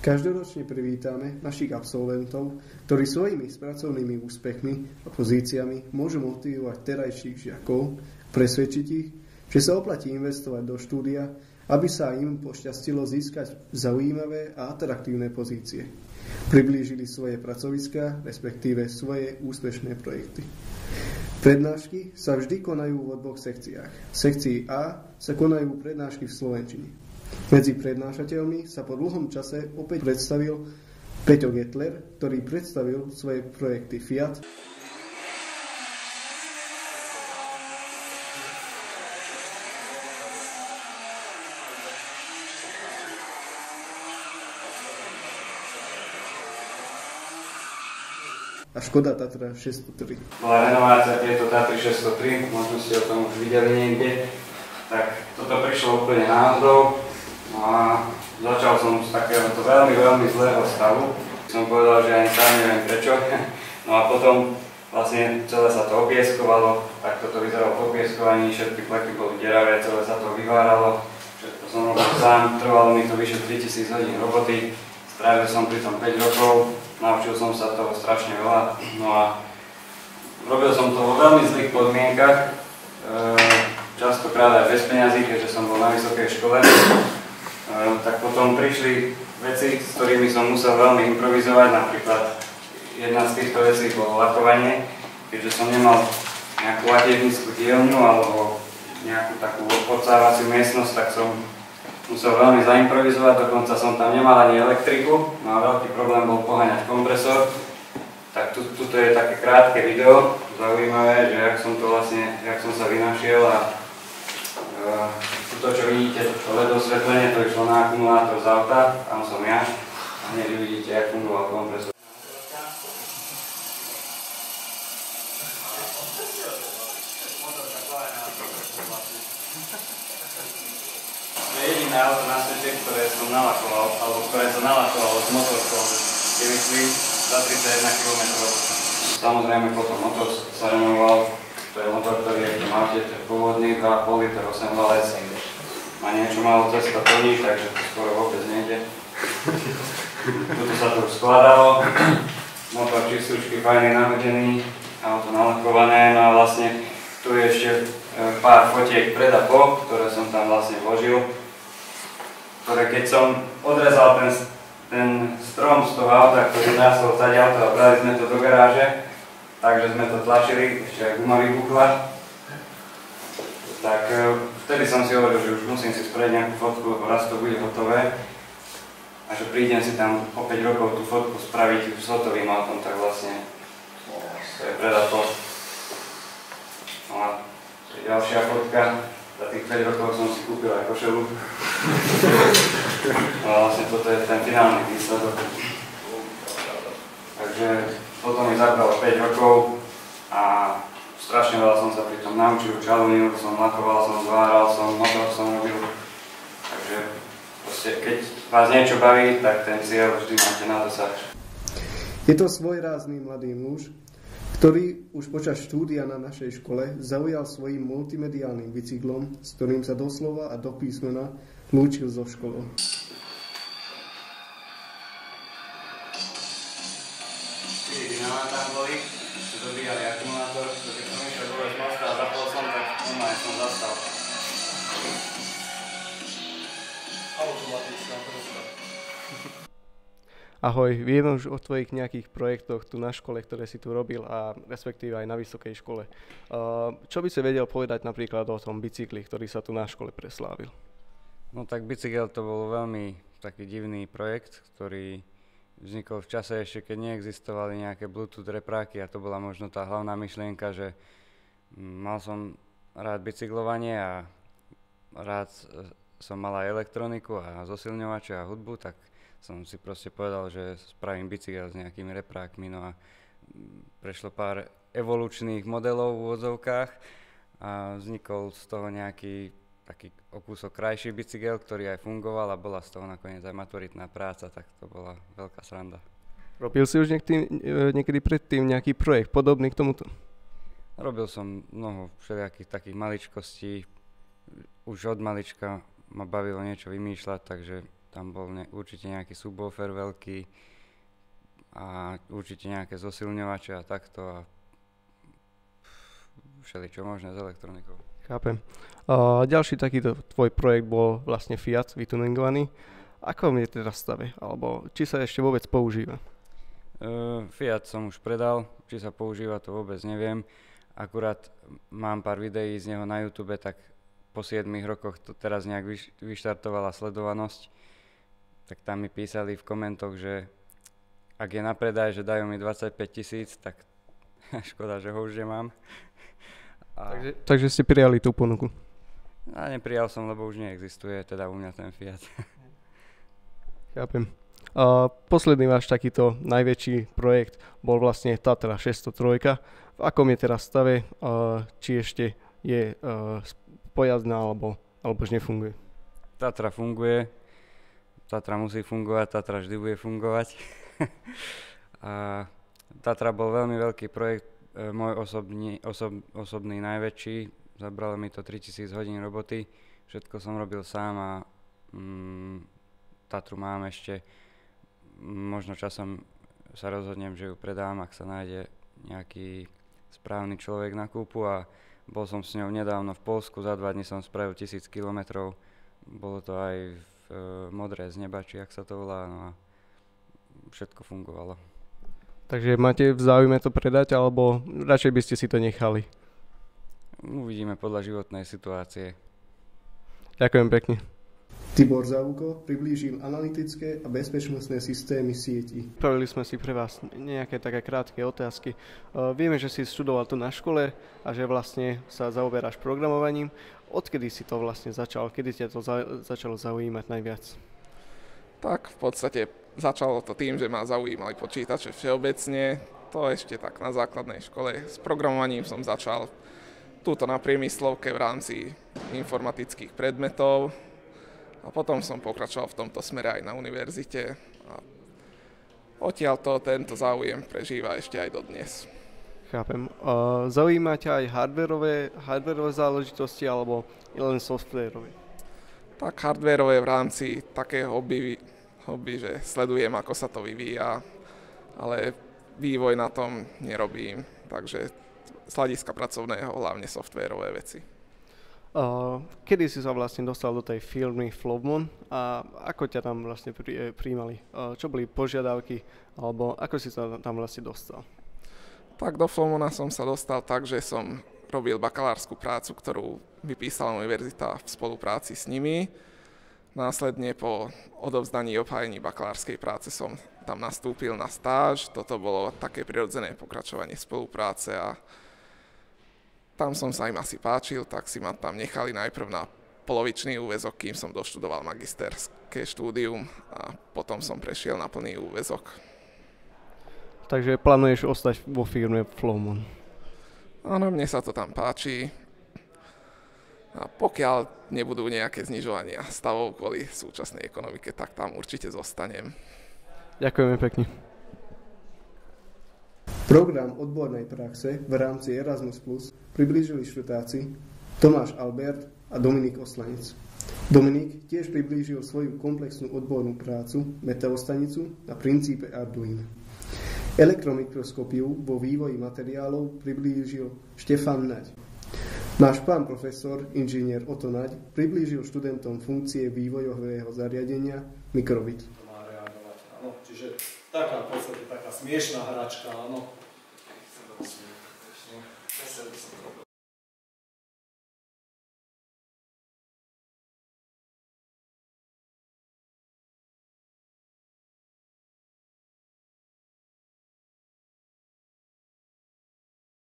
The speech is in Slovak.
Každoročne privítame našich absolventov, ktorí svojimi pracovnými úspechmi a pozíciami môžu motivovať terajších žiakov, presvedčiť ich, že sa oplatí investovať do štúdia, aby sa im pošťastilo získať zaujímavé a atraktívne pozície. Priblížili svoje pracoviská, respektíve svoje úspešné projekty. Prednášky sa vždy konajú vo dvoch sekciách. V sekcii A sa konajú prednášky v slovenčine. Medzi prednášateľmi sa po dlhom čase opäť predstavil Peťo Gettler, ktorý predstavil svoje projekty Fiat, a Škoda Tatra 603. Bola renovácia tieto Tatry 603, možno ste o tom už videli niekde. Tak toto prišlo úplne náhodou. No a začal som z takéhoto veľmi zlého stavu. Som povedal, že ani sám neviem prečo. No a potom vlastne celé sa to opieskovalo, tak toto vyzeralo po opieskovaní, všetky pleky boli deravé, celé sa to vyváralo. Všetko som robil sám, trvalo mi to vyše 3000 hodín roboty. Strávil som pri tom 5 rokov, naučil som sa toho strašne veľa. No a robil som to vo veľmi zlých podmienkach, častokrát aj bez peňazí, keďže som bol na vysokej škole. Tak potom prišli veci, s ktorými som musel veľmi improvizovať. Napríklad jedna z týchto vecí bolo lakovanie, keďže som nemal nejakú latiernickú dielňu alebo nejakú takú odsávaciu miestnosť, tak som musel veľmi zaimprovizovať, dokonca som tam nemal ani elektriku. No a veľký problém bol poháňať kompresor. Tak tuto je také krátke video, zaujímavé, že jak som sa vynašiel a to, čo vidíte, to LED osvetlenie, to išlo na akumulátor z auta, tam som ja, a hneď vidíte, jak fungoval kompresor. To je jediné auto na svete, ktoré som nalakoval, alebo ktoré sa nalakovalo s motorkou, kde myslím za 31 km. Samozrejme potom motor sa renovoval, to je motor, ktorý je v tom aute, to je pôvodný 2,5 liter 8 valec. Má niečo málo cesta plní, takže to skoro vôbec nejde. Tuto sa to už skladalo, motor čistúčky, fajný nahodený, auto nalakované, no a vlastne tu je ešte pár fotiek pred a po, ktoré som tam vlastne vložil, ktoré keď som odrezal ten strom z toho auta, ktorý násol vtať auto a brali sme to do garáže, takže sme to tlačili, ešte aj guma vybuchla. Tak vtedy som si hovoril, že už musím si spraviť nejakú fotku, lebo raz to bude hotové. A že prídem si tam o 5 rokov tú fotku spraviť už s hotovým autom, tak vlastne to je predato. No a to je ďalšia fotka. Za tých 5 rokov som si kúpil aj košelu. No a vlastne toto je ten finálny výsledok. Takže toto mi zabralo 5 rokov a strašne veľa som sa pri tom naučil, čalunil som, lakoval som, zváral som, motor som robil. Takže proste, keď vás niečo baví, tak ten cieľ vždy máte na dosah. Je to svojrázny mladý muž, ktorý už počas štúdia na našej škole zaujal svojím multimediálnym bicyklom, s ktorým sa doslova a do písmena lúčil so školou. Tam boli, dobíjali akumulátor, keď som išiel dole z mosta a zapol som, tak normálne som zastal. Ahoj, vieme už o tvojich nejakých projektoch tu na škole, ktoré si tu robil a respektíve aj na vysokej škole. Čo by si vedel povedať napríklad o tom bicykli, ktorý sa tu na škole preslávil? No tak bicykel to bol veľmi taký divný projekt, ktorý vznikol v čase ešte, keď neexistovali nejaké Bluetooth repráky a to bola možno tá hlavná myšlienka, že mal som rád bicyklovanie a rád som mal aj elektroniku a zosilňovače a hudbu, tak som si proste povedal, že spravím bicykel s nejakými reprákmi. No a prešlo pár evolučných modelov v úvodzovkách a vznikol z toho nejaký taký o kúsok krajší bicykel, ktorý aj fungoval a bola z toho nakoniec aj maturitná práca, tak to bola veľká sranda. Robil si už niekedy predtým nejaký projekt podobný k tomuto? Robil som mnoho všelijakých takých maličkostí. Už od malička ma bavilo niečo vymýšľať, takže tam bol určite nejaký subwoofer veľký a určite nejaké zosilňovače a takto a všeličo možné s elektronikou. Chápem. Ďalší takýto tvoj projekt bol vlastne Fiat vytuningovaný. Ako je teda v stave? Alebo či sa ešte vôbec používa? Fiat som už predal, či sa používa, to vôbec neviem. Akurát mám pár videí z neho na YouTube, tak po 7 rokoch to teraz nejak vyštartovala sledovanosť. Tak tam mi písali v komentoch, že ak je na predaj, že dajú mi 25 000, tak škoda, že ho už nemám. Takže ste prijali tú ponuku? A neprijal som, lebo už neexistuje teda u mňa ten Fiat. Chápem. Posledný váš takýto najväčší projekt bol vlastne Tatra 603. V akom je teraz stave? Či ešte je pojazdná alebo už nefunguje? Tatra funguje. Tatra musí fungovať, Tatra vždy bude fungovať. A Tatra bol veľmi veľký projekt, môj osobný najväčší. Zabralo mi to 3000 hodín roboty. Všetko som robil sám a Tatru mám ešte. Možno časom sa rozhodnem, že ju predám, ak sa nájde nejaký správny človek na kúpu a bol som s ňou nedávno v Poľsku, za 2 dní som spravil 1000 kilometrov. Bolo to aj modré z neba, či ak sa to volá, no a všetko fungovalo. Takže máte v záujme to predať, alebo radšej by ste si to nechali? Uvidíme podľa životnej situácie. Ďakujem pekne. Tibor Zavuko priblížil analytické a bezpečnostné systémy sietí. Pravili sme si pre vás nejaké také krátke otázky. Vieme, že si študoval tu na škole a že vlastne sa zaoberáš programovaním. Odkedy si to vlastne začal? Kedy ťa to začalo zaujímať najviac? Tak v podstate začalo to tým, že ma zaujímali počítače všeobecne. To ešte tak na základnej škole. S programovaním som začal túto na priemyslovke v rámci informatických predmetov. A potom som pokračoval v tomto smere aj na univerzite. A odtiaľto tento záujem prežíva ešte aj dodnes. Chápem. Zaujíma ťa aj hardwareové záležitosti alebo len softwareové? Tak hardwareové v rámci takého hobby, že sledujem, ako sa to vyvíja, ale vývoj na tom nerobím. Takže z hľadiska pracovného hlavne softwareové veci. Kedy si sa vlastne dostal do tej firmy Flowmon a ako ťa tam vlastne prijímali? Čo boli požiadavky alebo ako si sa tam vlastne dostal? Tak do Flowmona som sa dostal tak, že som robil bakalárskú prácu, ktorú vypísala univerzita v spolupráci s nimi. Následne po odovzdaní opájení bakalárskej práce som tam nastúpil na stáž. Toto bolo také prirodzené pokračovanie spolupráce a tam som sa im asi páčil, tak si ma tam nechali najprv na polovičný úväzok, kým som doštudoval magisterské štúdium a potom som prešiel na plný úväzok. Takže plánuješ ostať vo firme Flowmon? Áno, mne sa to tam páči. A pokiaľ nebudú nejaké znižovania stavov kvôli súčasnej ekonomike, tak tam určite zostanem. Ďakujeme pekne. Program odbornej praxe v rámci Erasmus Plus priblížili štvrtáci Tomáš Albert a Dominik Oslanec. Dominik tiež priblížil svoju komplexnú odbornú prácu meteostanicu na princípe Arduino. Elektromikroskopiu vo vývoji materiálov priblížil Štefan Naď. Náš pán profesor, inžinier Oto Naď, priblížil študentom funkcie vývojového zariadenia Mikrobit. Má reagovať, áno. Čiže taká v podstate taká smiešná hračka, áno.